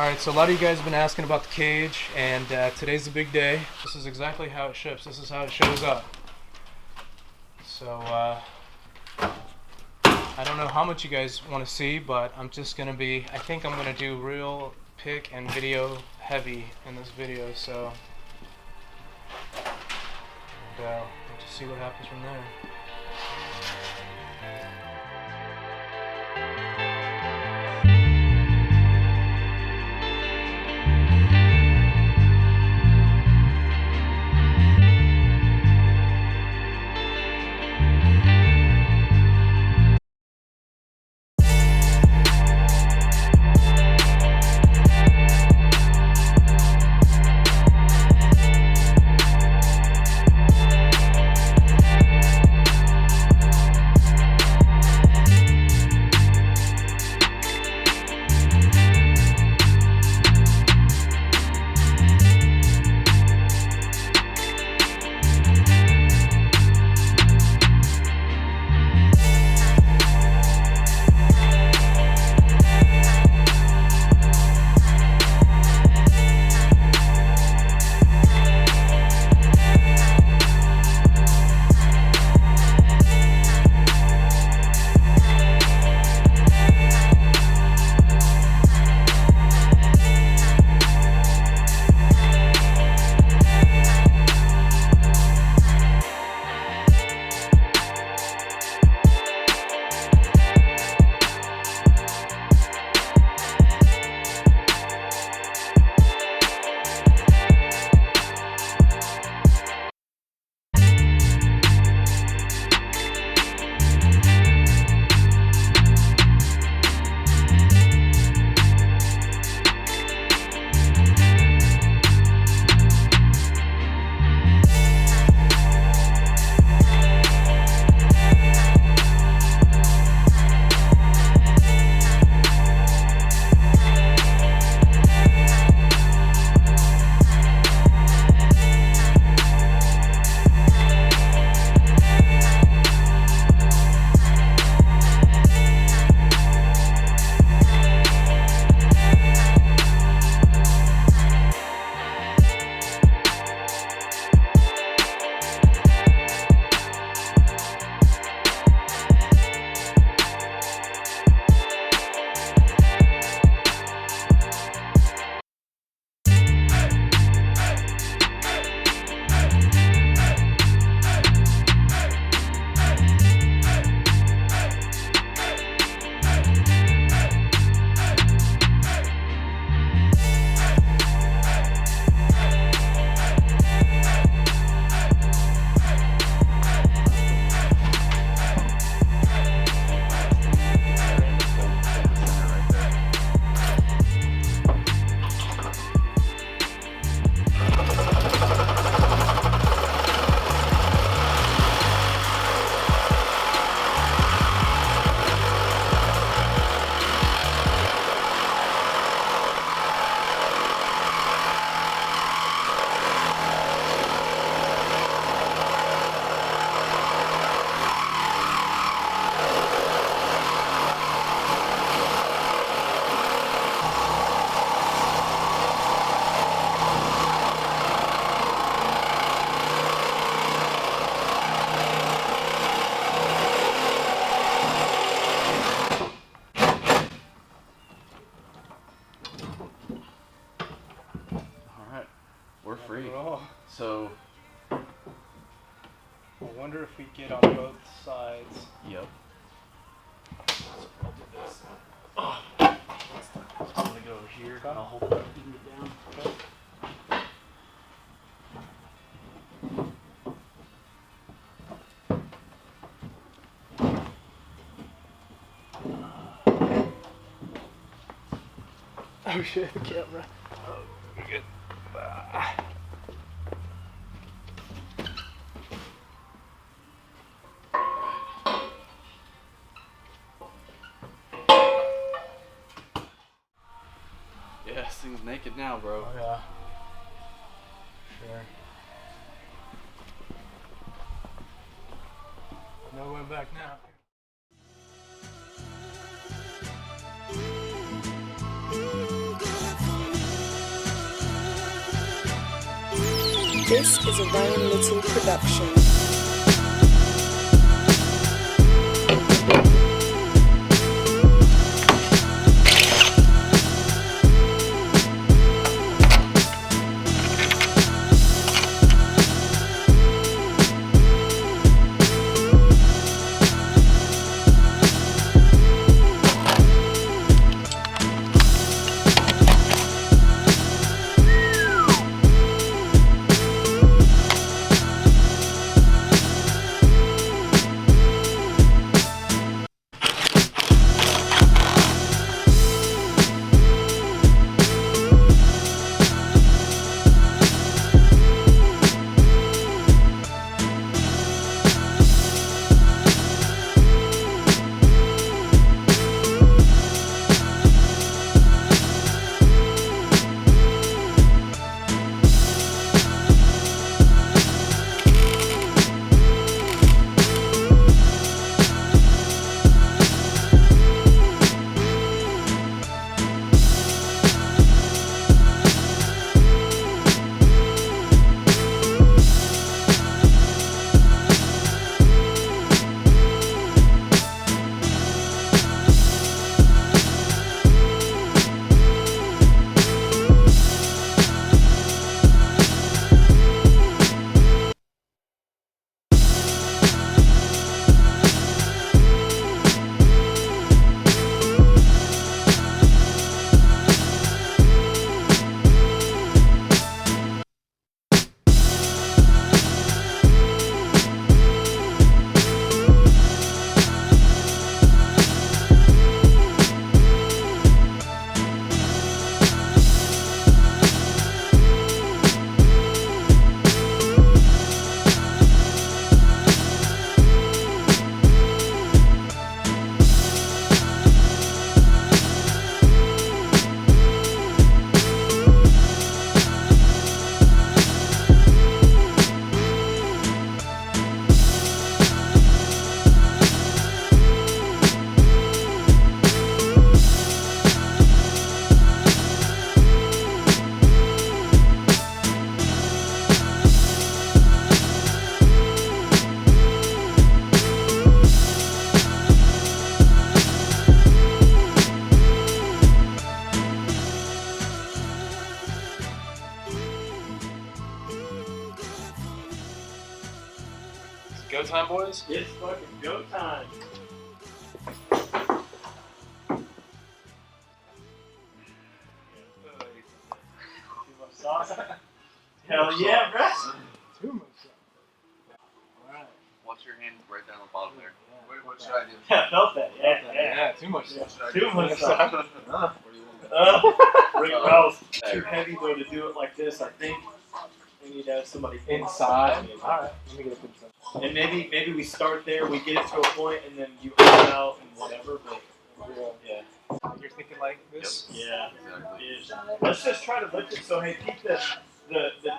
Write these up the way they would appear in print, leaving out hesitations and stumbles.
Alright, so a lot of you guys have been asking about the cage, and today's the big day. This is exactly how it ships. This is how it shows up. So, I don't know how much you guys want to see, but I'm just going to be, I think I'm going to do real pic and video heavy in this video, so, and we'll just see what happens from there. We're free. So I wonder if we get on both sides. Yep. I'll do this. Oh. I'm gonna go over here and I'll hold it up, you can get down. Okay. Oh shit, the camera. Oh, you're good. Yeah, this thing's naked now, bro. Oh yeah. Sure. No going back now. Good for This is a Ryan Little production. Go time, boys? It's fucking go time. Too much sauce? Hell yeah, bro. Too much sauce. Alright. Watch your hand right down the bottom there. Wait, What should I do? I felt that, yeah. Yeah, too much sauce. Too much sauce. What do you want? Rick Rouse. Too heavy though to do it like this, I think. We need to have somebody Inside? Alright, let me get up inside. And maybe we start there, we get it to a point, and then you come out and whatever, but yeah. You're thinking like this? Yeah. Exactly. Yeah. Let's just try to lift it so, hey, keep the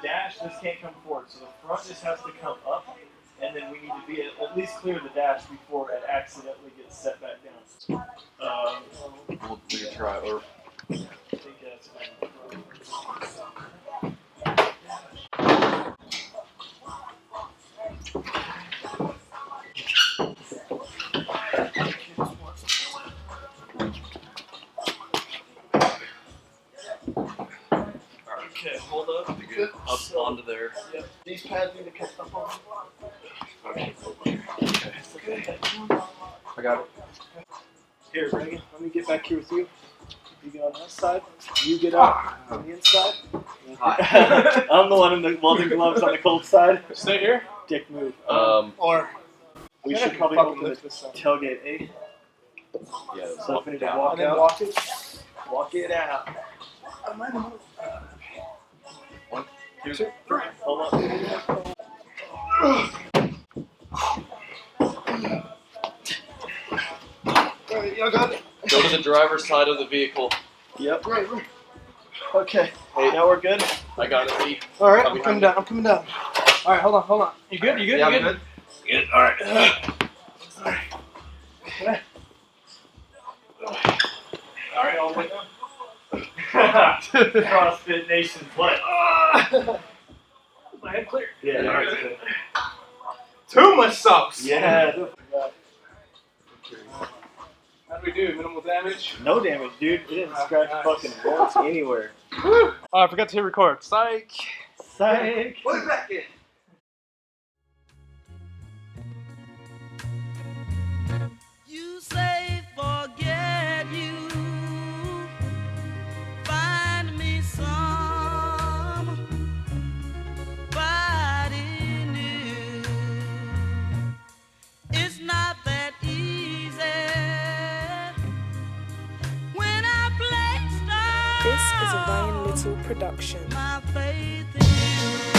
dash, this can't come forward. So the front just has to come up, and then we need to be at least clear the dash before it accidentally gets set back down. We'll try, or I think that's okay, hold up. up onto there. Yep. These pads need to come up on. Okay. Okay. I got it. Here, Reagan, let me get back here with you. You get on this side. You get up on the inside. Hi. I'm the one in the welding gloves on the cold side. Stay here? Dick move. Or We yeah, should probably fucking open the lift this up. tailgate, eh? Yeah. So if we need to down. walk And then out, walk it. walk it out. I might have. 1, 2, 3. Hold up. Alright, y'all got it. Go to the driver's side of the vehicle. Yep. Right. Okay. Hey. Now we're good. I got it. B. Alright, I'll be I'm coming behind down. I'm coming down. Alright, hold on. You good? You good? Yeah, you I'm good? good. Good. Alright. Okay. Alright, all the way down. CrossFit Nation, what? My head clear. Yeah, Yeah. that's good. Too much sauce. Yeah. How do we do? Minimal damage? No damage, dude. It didn't scratch fucking once anywhere. Oh, I forgot to hit record. Psych. Psych. Put it back in. You say forget you, find me somebody new. It's not that easy when I place This is a Ryan Little production. my faith in you.